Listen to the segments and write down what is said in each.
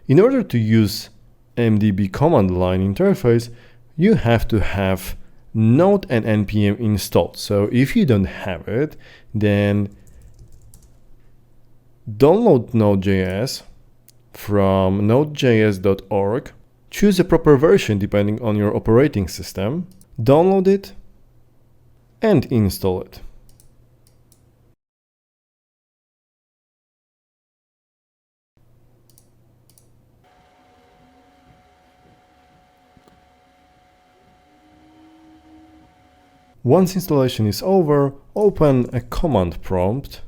In order to use MDB command line interface, you have to have Node and npm installed. So if you don't have it, then download Node.js from nodejs.org, choose a proper version depending on your operating system, download it, and install it. Once installation is over, open a command prompt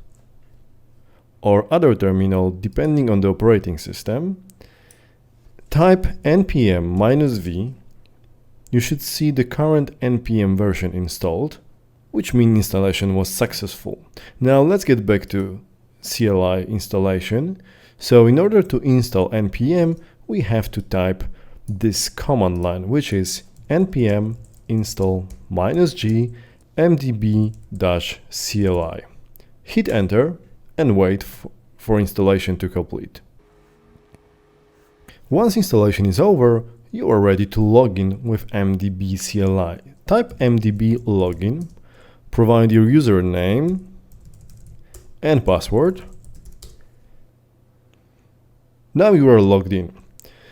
or other terminal depending on the operating system. Type npm-v. You should see the current npm version installed, which means installation was successful. Now let's get back to CLI installation. So in order to install npm, we have to type this command line, which is npm install -g mdb-cli. Hit enter and wait for installation to complete. Once installation is over, you are ready to log in with MDB CLI. Type MDB login, provide your username and password. Now you are logged in.